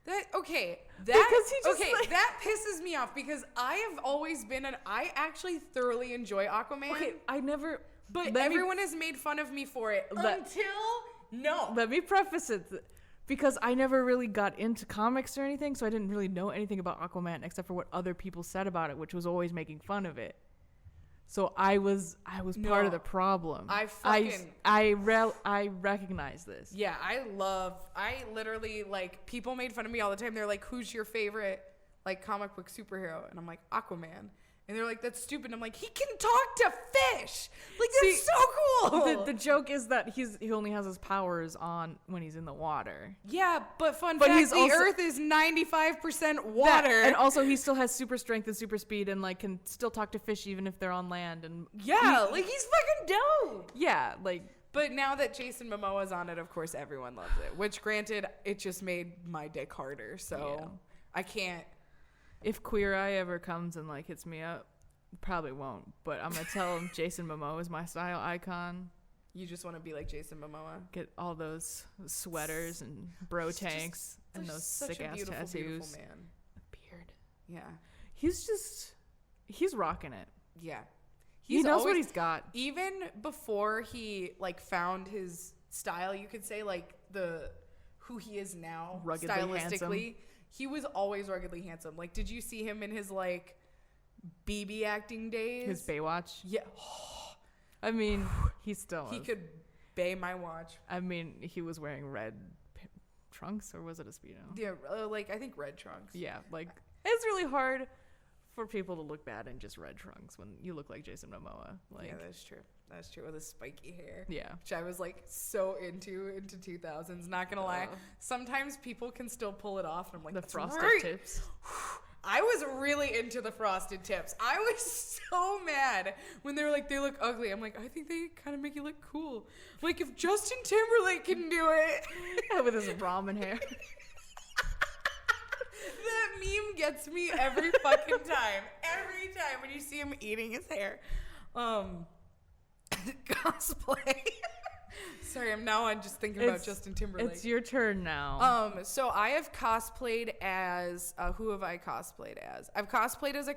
That Because he just, okay, like- that pisses me off because I have always been I actually thoroughly enjoy Aquaman. Okay, I never. But let everyone has made fun of me for it Let me preface it because I never really got into comics or anything, so I didn't really know anything about Aquaman except for what other people said about it, which was always making fun of it. So I was part of the problem. I recognize this. Yeah, I literally, like, people made fun of me all the time. They're like, who's your favorite, like, comic book superhero? And I'm like, Aquaman. And they're like, that's stupid. And I'm like, he can talk to fish. Like, that's so cool. The joke is that he only has his powers on when he's in the water. Yeah, but fact, he's the also- Earth is 95% water. And also he still has super strength and super speed and like can still talk to fish even if they're on land. And yeah, like, he's fucking dope. yeah, like. But now that Jason Momoa's on it, of course, everyone loves it. Which, granted, it just made my dick harder. So Yeah. I can't. If Queer Eye ever comes and like hits me up, probably won't. But I'm gonna tell him Jason Momoa is my style icon. You just want to be like Jason Momoa. Get all those sweaters and bro tanks and those sick ass tattoos. Beautiful man. Beard. Yeah. He's rocking it. Yeah. He knows what always- he's got. Even before he like found his style, you could say like who he is now, Ruggedly stylistically. handsome. He was always ruggedly handsome. Like, did you see him in his like BB acting days? His Baywatch. Yeah. I mean, he still He is. could bay my watch. I mean, he was wearing red trunks, or was it a Speedo? Yeah, like I think red trunks. Yeah, like it's really hard for people to look bad in just red trunks when you look like Jason Momoa. Like, Yeah, that's true. That's true, with his spiky hair. yeah. Which I was like so into 2000s. Not gonna lie. Sometimes people can still pull it off, and I'm like, The "That's frosted right." tips. I was really into the frosted tips. I was so mad when they were like, they look ugly. I'm like, I think they kind of make you look cool. Like, if Justin Timberlake can do it. With his ramen hair. That meme gets me every fucking time. Every time when you see him eating his hair. Cosplay. Sorry, I'm just thinking about Justin Timberlake. It's your turn now. So I have cosplayed as who have I cosplayed as? I've cosplayed as a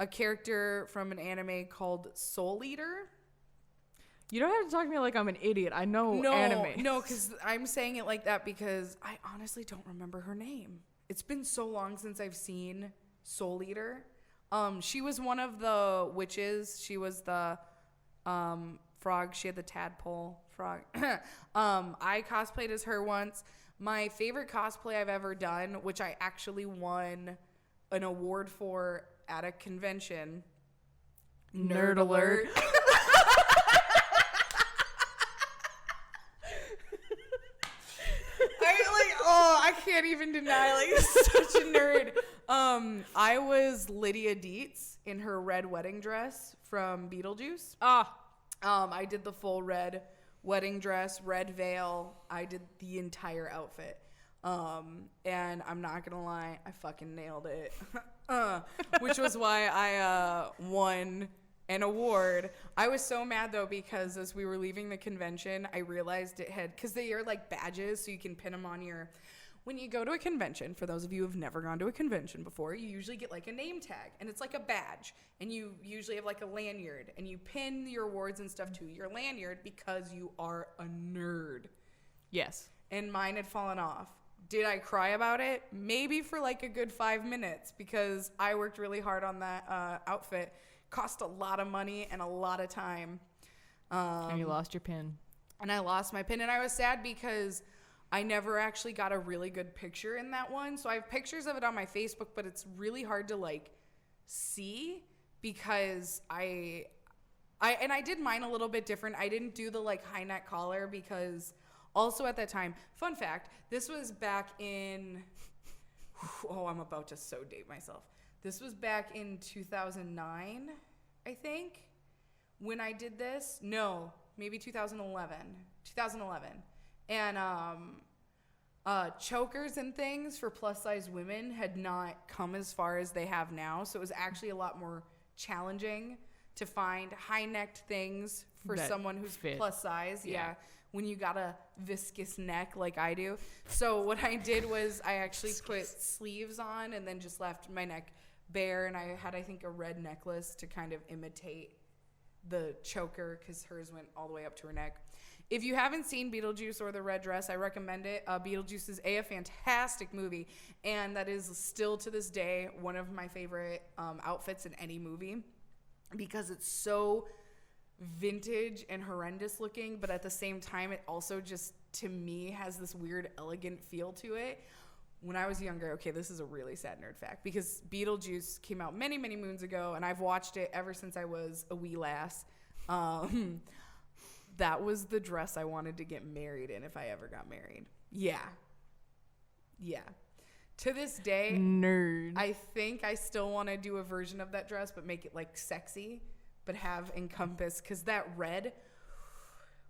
character from an anime called Soul Eater. You don't have to talk to me like I'm an idiot. I know anime. No, because I'm saying it like that because I honestly don't remember her name. It's been so long since I've seen Soul Eater. She was one of the witches. She was the frog. She had the tadpole frog. I cosplayed as her once. My favorite cosplay I've ever done, which I actually won an award for at a convention. Nerd alert. I can't even deny, such a nerd. I was Lydia Dietz in her red wedding dress from Beetlejuice. I did the full red wedding dress, red veil. I did the entire outfit. And I'm not gonna lie, I fucking nailed it. Which was why I won an award. I was so mad though because as we were leaving the convention, I realized it had, because they are like badges, so you can pin them on your. When you go to a convention, for those of you who've never gone to a convention before, you usually get like a name tag, and it's like a badge, and you usually have like a lanyard, and you pin your awards and stuff to your lanyard because you are a nerd. Yes. And mine had fallen off. Did I cry about it? Maybe for like a good 5 minutes because I worked really hard on that outfit. Cost a lot of money and a lot of time. And you lost your pin. And I lost my pin, and I was sad because I never actually got a really good picture in that one. So I have pictures of it on my Facebook, but it's really hard to like see because I did mine a little bit different. I didn't do the like high neck collar because also at that time, fun fact, this was back in, I'm about to so date myself. This was back in 2009, I think, when I did this. No, maybe 2011. 2011. And chokers and things for plus size women had not come as far as they have now. So it was actually a lot more challenging to find high necked things for that someone who's fit. plus size. Yeah. When you got a viscous neck like I do. So what I did was I actually put sleeves on and then just left my neck bare. And I had, I think, a red necklace to kind of imitate the choker because hers went all the way up to her neck. If you haven't seen Beetlejuice or The Red Dress, I recommend it. Beetlejuice is a fantastic movie, and that is still to this day one of my favorite outfits in any movie because it's so vintage and horrendous looking, but at the same time, it also just, to me, has this weird, elegant feel to it. When I was younger, okay, this is a really sad nerd fact, because Beetlejuice came out many, many moons ago, and I've watched it ever since I was a wee lass. That was the dress I wanted to get married in if I ever got married. Yeah. To this day, nerd. I think I still want to do a version of that dress, but make it like sexy, but have encompass, because that red,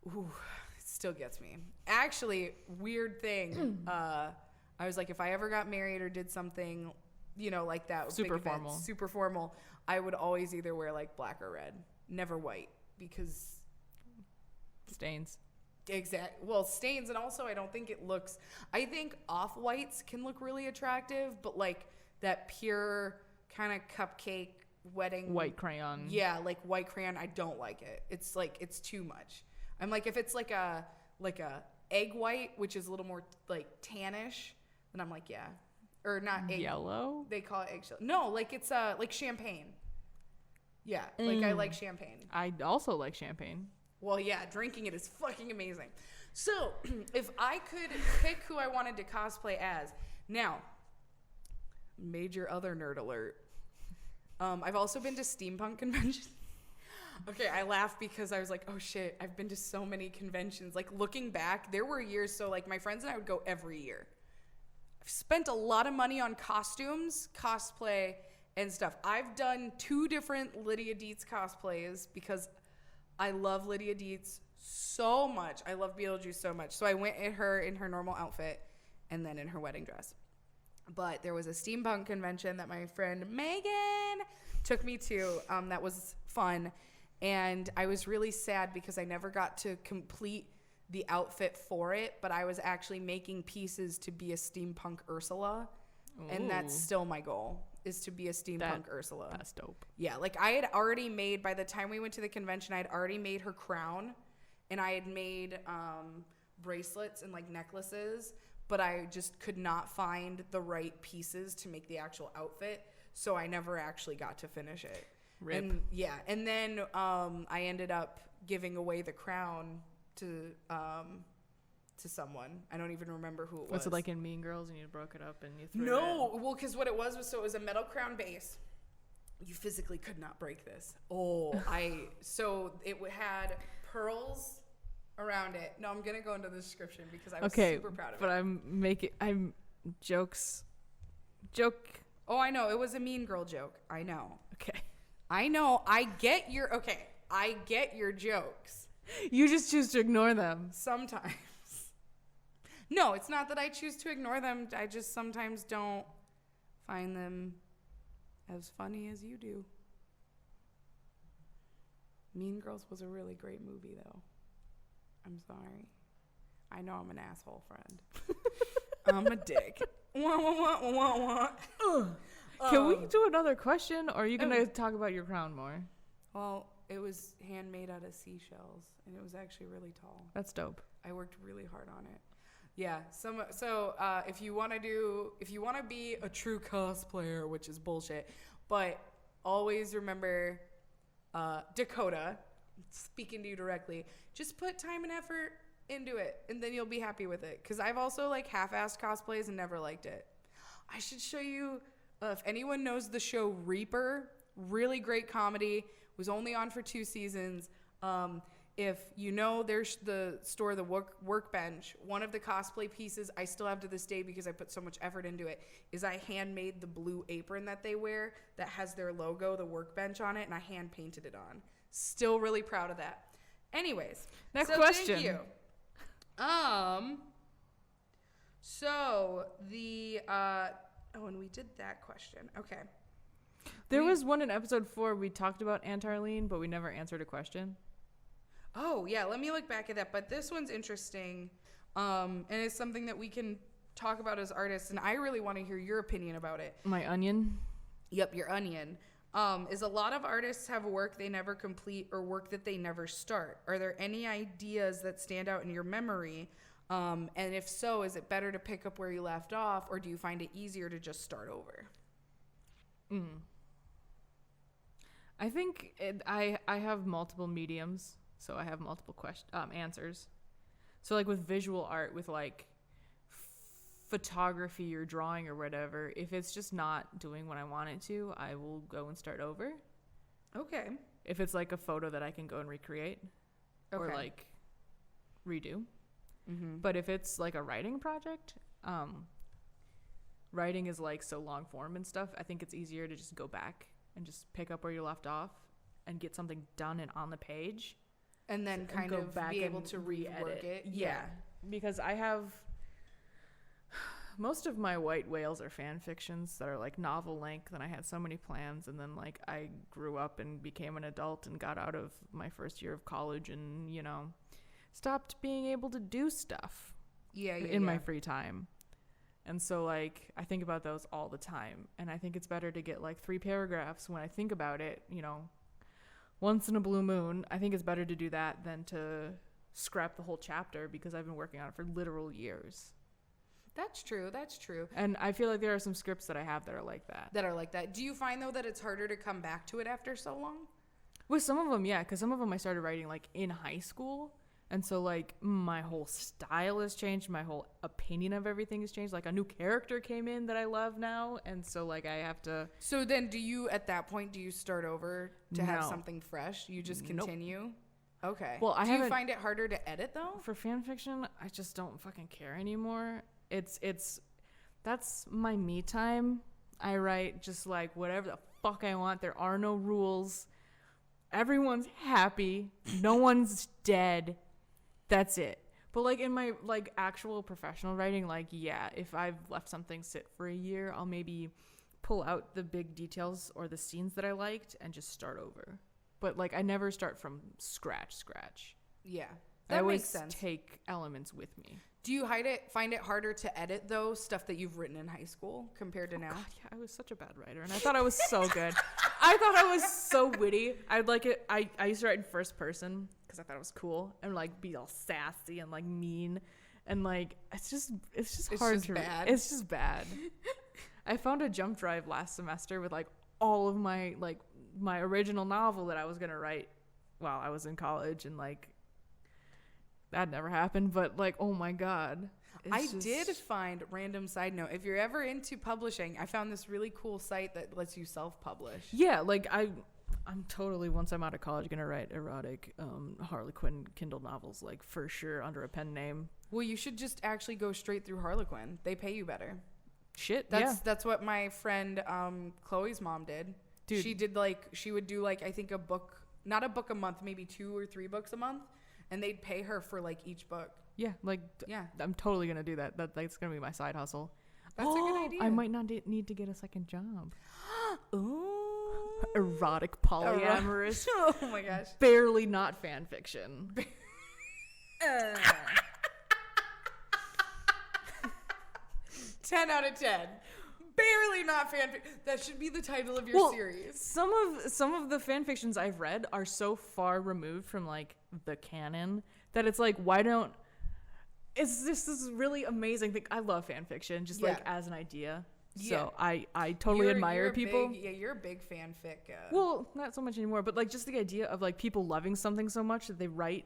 ooh, it still gets me. Actually, weird thing. I was like, if I ever got married or did something, like that, super formal, I would always either wear like black or red, never white, because stains. Well, stains, and also I don't think it looks. I think off-whites can look really attractive, but like that pure kind of cupcake wedding White crayon. Yeah, like white crayon, I don't like it. It's like it's too much. I'm like, if it's like a egg white, which is a little more like tannish, then I'm like, yeah. Or not egg. Yellow? They call it eggshell. No, like it's like champagne. Yeah, like I like champagne. I also like champagne. Well, yeah, drinking it is fucking amazing. So, if I could pick who I wanted to cosplay as, now, major other nerd alert. I've also been to steampunk conventions. Okay, I laugh because I was like, oh shit, I've been to so many conventions. Like, looking back, there were years, so like my friends and I would go every year. I've spent a lot of money on costumes, cosplay, and stuff. I've done 2 different Lydia Dietz cosplays because I love Lydia Dietz so much. I love Beetlejuice so much. So I went in her normal outfit and then in her wedding dress. But there was a steampunk convention that my friend Megan took me to that was fun. And I was really sad because I never got to complete the outfit for it, but I was actually making pieces to be a steampunk Ursula. And that's Ooh. still my goal, is to be a steampunk Ursula. That's dope. Yeah, like I had already made, by the time we went to the convention, I had already made her crown, and I had made bracelets and like necklaces, but I just could not find the right pieces to make the actual outfit, so I never actually got to finish it. Rip. And yeah, and then I ended up giving away the crown to someone. I don't even remember who it was. Was it like in Mean Girls and you broke it up and you threw No, well, because what it was so it was a metal crown base. You physically could not break this. So it had pearls around it. No, I'm gonna go into the description because I was super proud of it. But I'm joke. Oh, I know. It was a Mean Girl joke. I know. Okay. I know. I get your jokes. You just choose to ignore them. Sometimes. No, it's not that I choose to ignore them. I just sometimes don't find them as funny as you do. Mean Girls was a really great movie, though. I'm sorry. I know I'm an asshole friend. I'm a dick. Wah, wah, wah, wah, wah. Can we do another question, or are you gonna talk about your crown more? Well, it was handmade out of seashells, and it was actually really tall. That's dope. I worked really hard on it. Yeah. So if you want to be a true cosplayer, which is bullshit, but always remember, Dakota, speaking to you directly, just put time and effort into it, and then you'll be happy with it. Because I've also like half-assed cosplays and never liked it. I should show you, if anyone knows the show Reaper, really great comedy, was only on for 2 seasons. If you know, there's the store, the Workbench. One of the cosplay pieces I still have to this day because I put so much effort into it is I handmade the blue apron that they wear that has their logo, the Workbench, on it, and I hand painted it on. Still really proud of that. Anyways, Next so question. Thank you. So the and we did that question. Okay. There was one in episode 4 we talked about Aunt Arlene, but we never answered a question. Oh, yeah, let me look back at that. But this one's interesting, and it's something that we can talk about as artists, and I really want to hear your opinion about it. My onion. Yep, your onion. Is a lot of artists have work they never complete or work that they never start. Are there any ideas that stand out in your memory? And if so, is it better to pick up where you left off, or do you find it easier to just start over? I think I have multiple mediums, so I have multiple answers. So like with visual art, with like photography or drawing or whatever, if it's just not doing what I want it to, I will go and start over. Okay. If it's like a photo that I can go and recreate or like redo. But if it's like a writing project, writing is like so long form and stuff, I think it's easier to just go back and just pick up where you left off and get something done and on the page. And then kind of be able to rework it. Yeah. Because I have most of my white whales are fan fictions that are like novel length, and I had so many plans, and then like I grew up and became an adult and got out of my first year of college and, you know, stopped being able to do stuff in my free time. And so like I think about those all the time, and I think it's better to get like 3 paragraphs when I think about it, you know, once in a blue moon. I think it's better to do that than to scrap the whole chapter because I've been working on it for literal years. That's true. That's true. And I feel like there are some scripts that I have that are like that. Do you find, though, that it's harder to come back to it after so long? With some of them, yeah, because some of them I started writing like in high school. And so like my whole style has changed. My whole opinion of everything has changed. Like a new character came in that I love now. And so like I have to. So then at that point, do you start over to have something fresh? You just continue? Okay. Well, do you find it harder to edit, though? For fan fiction, I just don't fucking care anymore. That's my me time. I write just like whatever the fuck I want. There are no rules. Everyone's happy. No one's dead. That's it. But like in my like actual professional writing, like yeah, if I've left something sit for a year, I'll maybe pull out the big details or the scenes that I liked and just start over. but like I never start from scratch. Yeah. I That always makes sense. take elements with me. Do you find it harder to edit though, stuff that you've written in high school compared to now? God, yeah, I was such a bad writer, and I thought I was so good. I thought I was so witty. I'd like it. I used to write in first person because I thought it was cool and like be all sassy and like mean, and like it's just hard just to. bad. It's just bad. I found a jump drive last semester with like all of my original novel that I was gonna write while I was in college, and like that never happened. But like, oh my god. I did find, random side note, if you're ever into publishing, I found this really cool site that lets you self-publish. Yeah, like I'm totally, once I'm out of college, gonna write erotic Harley Quinn Kindle novels, like for sure, under a pen name. Well, you should just actually go straight through Harlequin. They pay you better. Shit, That's what my friend Chloe's mom did. Dude. She would do like, I think not a book a month, maybe 2 or 3 books a month, and they'd pay her for like each book. Yeah, like Yeah. I'm totally gonna do that. That's gonna be my side hustle. That's a good idea. I might not need to get a second job. Ooh. Erotic polyamorous, Oh my gosh. barely not fan fiction. 10 out of 10. Barely not fanfic. That should be the title of your series. Some of the fan fictions I've read are so far removed from like the canon that it's like, why don't? It's just this really amazing thing. I love fan fiction, just like as an idea. So I totally admire people. You're a big fanfic. Well, not so much anymore, but like just the idea of like people loving something so much that they write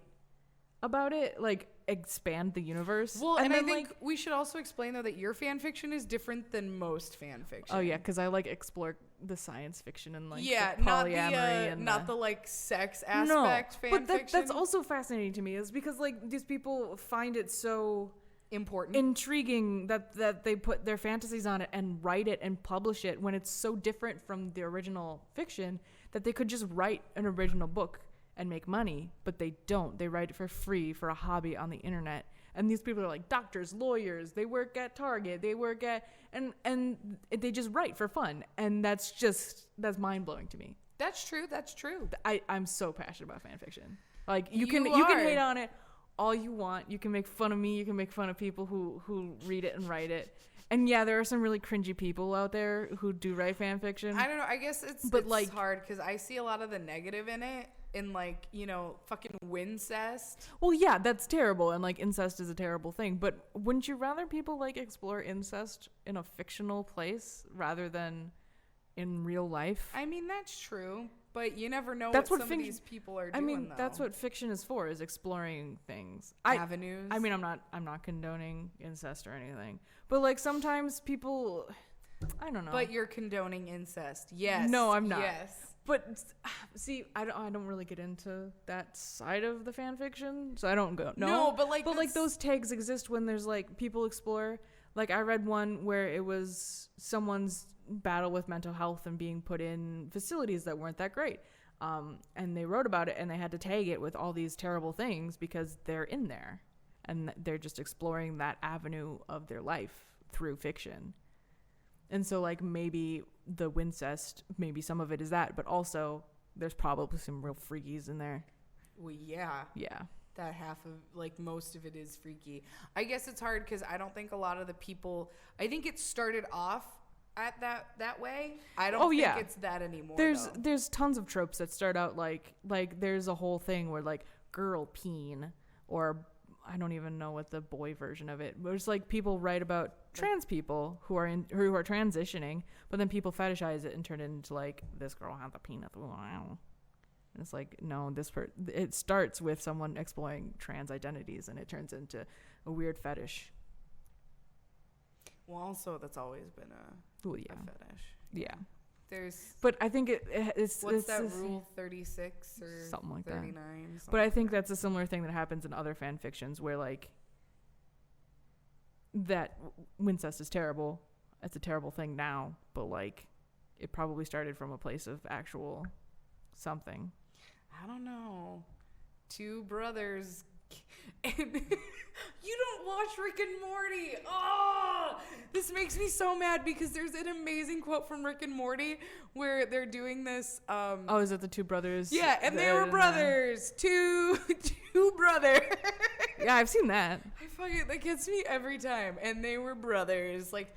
about it, like expand the universe. Well, and I then, think we should also explain though that your fan fiction is different than most fan fiction. Oh yeah, because I like explore the science fiction and like the not polyamory and not the like sex aspect fan but fiction. that's also fascinating to me, is because like these people find it so important, intriguing that they put their fantasies on it and write it and publish it when it's so different from the original fiction that they could just write an original book and make money, but they don't. They write it for free for a hobby on the internet. And these people are like doctors, lawyers, they work at Target, they work at and they just write for fun. And that's mind blowing to me. That's true. I'm so passionate about fan fiction. Like you You can are. hate on it all you want. You can make fun of me, you can make fun of people who read it and write it. And yeah, there are some really cringy people out there who do write fan fiction. I don't know. I guess it's like, hard because I see a lot of the negative in it, in like, fucking wincest. Well, yeah, that's terrible, and like incest is a terrible thing. But wouldn't you rather people like explore incest in a fictional place rather than in real life? I mean, that's true, but you never know That's what what some of fic- these people are doing. I mean, though. that's what fiction is for, is exploring things. Avenues. I mean, I'm not condoning incest or anything, but like sometimes people, I don't know. But you're condoning incest. Yes. No, I'm not. Yes. But see, I don't really get into that side of the fan fiction, so I don't go. No, but like those tags exist when there's like people explore. Like I read one where it was someone's battle with mental health and being put in facilities that weren't that great, and they wrote about it and they had to tag it with all these terrible things because they're in there, and they're just exploring that avenue of their life through fiction. And so, like, maybe the wincest, maybe some of it is that, but also there's probably some real freakies in there. Well, yeah. Yeah. That half of, like, most of it is freaky. I guess it's hard because I don't think a lot of the people, I think it started off at that way. I don't think it's that anymore. There's tons of tropes that start out like there's a whole thing where like girl peen, or I don't even know what the boy version of it. There's like people write about trans people who are transitioning, but then people fetishize it and turn it into like, this girl has a penis. Wow. And it's like, no, it starts with someone exploring trans identities and it turns into a weird fetish. Well, also that's always been a fetish. Yeah. But I think it's what's that, Rule 36 or something like 39? That. But I think that's a similar thing that happens in other fan fictions where like that wincest is terrible. It's a terrible thing now, but like it probably started from a place of actual something. I don't know. Two brothers And you don't watch Rick and Morty. Oh, this makes me so mad because there's an amazing quote from Rick and Morty where they're doing this. Oh, is it the two brothers? Yeah, and they were brothers. Two brothers. Yeah, I've seen that. That gets me every time. And they were brothers. Like,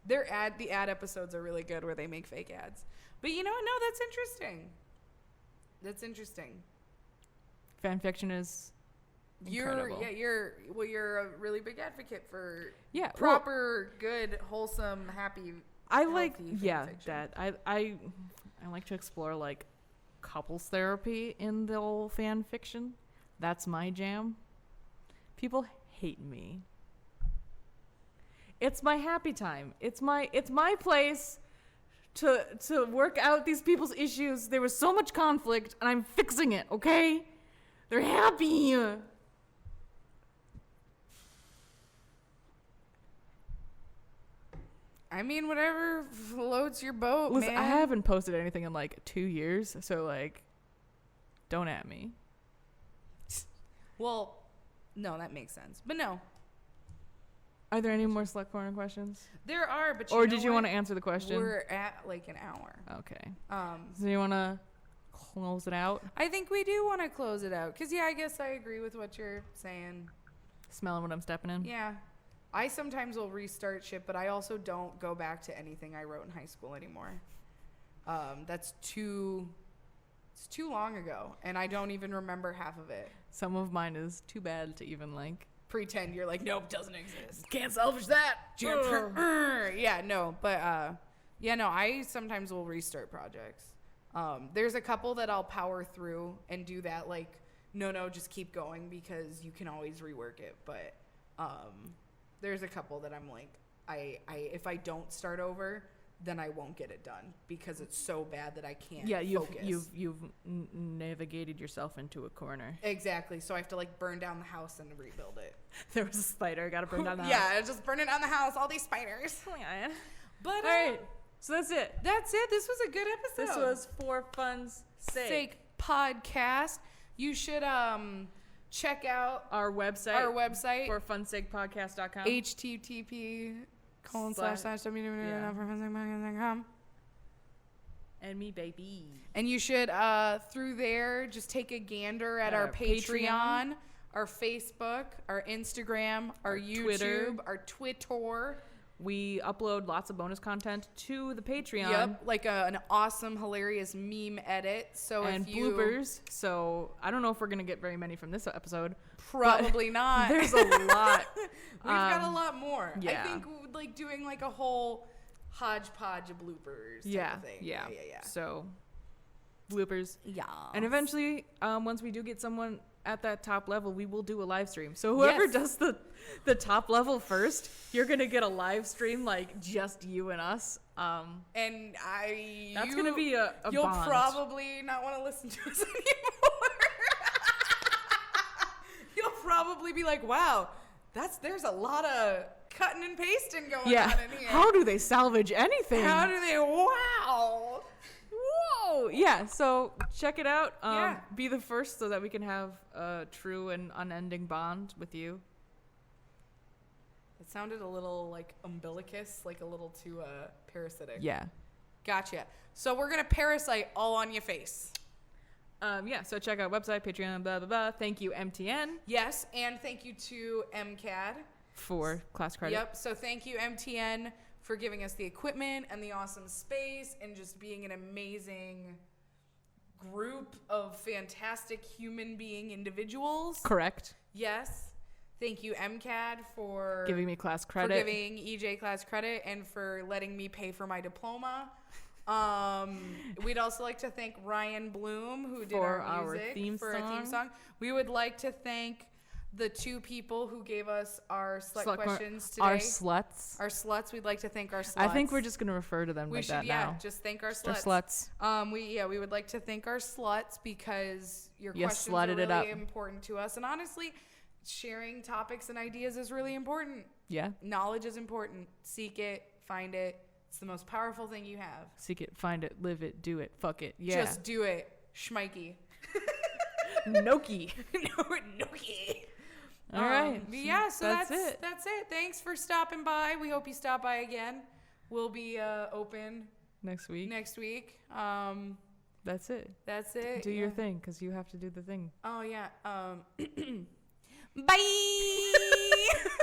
the ad episodes are really good where they make fake ads. But you know what? No, that's interesting. That's interesting. Fan fiction is incredible. You're a really big advocate for well, proper, good, wholesome, happy. I like healthy fan fiction. that. I like to explore like couples therapy in the old fan fiction. That's my jam. People hate me. It's my happy time. It's my place to work out these people's issues. There was so much conflict and I'm fixing it, okay? They're happy. I mean, whatever floats your boat, Listen, man. I haven't posted anything in like 2 years, so like, don't at me. Well, no, that makes sense. But no, Are there any more Select Corner questions? there are. But Or did you want to answer the question? We're at like an hour. Okay. Um, So you want to close it out? I think we do want to close it out because I guess I agree with what you're saying. Smelling what I'm stepping in? Yeah. I sometimes will restart shit, but I also don't go back to anything I wrote in high school anymore. It's too long ago, and I don't even remember half of it. Some of mine is too bad to even like. Pretend you're like, nope, doesn't exist. Can't salvage that. Yeah, no, but I sometimes will restart projects. There's a couple that I'll power through and do that, like, no, just keep going because you can always rework it. But there's a couple that I'm like, if I don't start over, then I won't get it done because it's so bad that I can't focus. You've navigated yourself into a corner. Exactly. So I have to like burn down the house and rebuild it. There was a spider. Got to burn down the house. Yeah, just burning down the house. All these spiders. But all right. So that's it. That's it. This was a good episode. This was For Fun's Sake podcast. You should check out our website. forfunsakepodcast.com. http://www.forfunsakepodcast.com. And me, baby. And you should through there just take a gander at our Patreon, our Facebook, our Instagram, our YouTube, Twitter. our Twitter. We upload lots of bonus content to the Patreon. Yep, like an awesome, hilarious meme edit. So and if you bloopers. So I don't know if we're gonna get very many from this episode. Probably not. There's a lot. We've got a lot more. Yeah. I think like doing like a whole hodgepodge of bloopers. Type of thing. Yeah. So bloopers. Yeah. And eventually, once we do get someone at that top level, we will do a live stream. So whoever does the top level first, you're gonna get a live stream like just you and us. And that's gonna be a you'll bond. probably not want to listen to us anymore. You'll probably be like, wow, there's a lot of cutting and pasting going on in here. How do they salvage anything? How do they? Wow. Whoa! Yeah, so check it out. Yeah. Be the first so that we can have a true and unending bond with you. It sounded a little like umbilicus, like a little too parasitic. Yeah. Gotcha. So we're going to parasite all on your face. So check out website, Patreon, blah, blah, blah. Thank you, MTN. Yes, and thank you to MCAD. For class credit. Yep, so thank you, MTN, for giving us the equipment and the awesome space and just being an amazing group of fantastic human being individuals. Correct. Yes. Thank you, MCAD, for giving me class credit. For giving EJ class credit and for letting me pay for my diploma. We'd also like to thank Ryan Bloom, who did our music for our theme song. We would like to thank the two people who gave us our slut questions today. Our sluts. Our sluts. We'd like to thank our sluts. I think we're just going to refer to them like that now. Yeah, just thank our sluts. Our sluts. We would like to thank our sluts because your questions are really important to us. And honestly, sharing topics and ideas is really important. Yeah. Knowledge is important. Seek it. Find it. It's the most powerful thing you have. Seek it. Find it. Live it. Do it. Fuck it. Yeah. Just do it. Schmikey. Noki. Noki. All right. Yeah, so That's that's it. That's it. Thanks for stopping by. We hope you stop by again. We'll be open Next week. next week. That's it. That's it. Do your yeah. thing, because you have to do the thing. Oh yeah. Bye.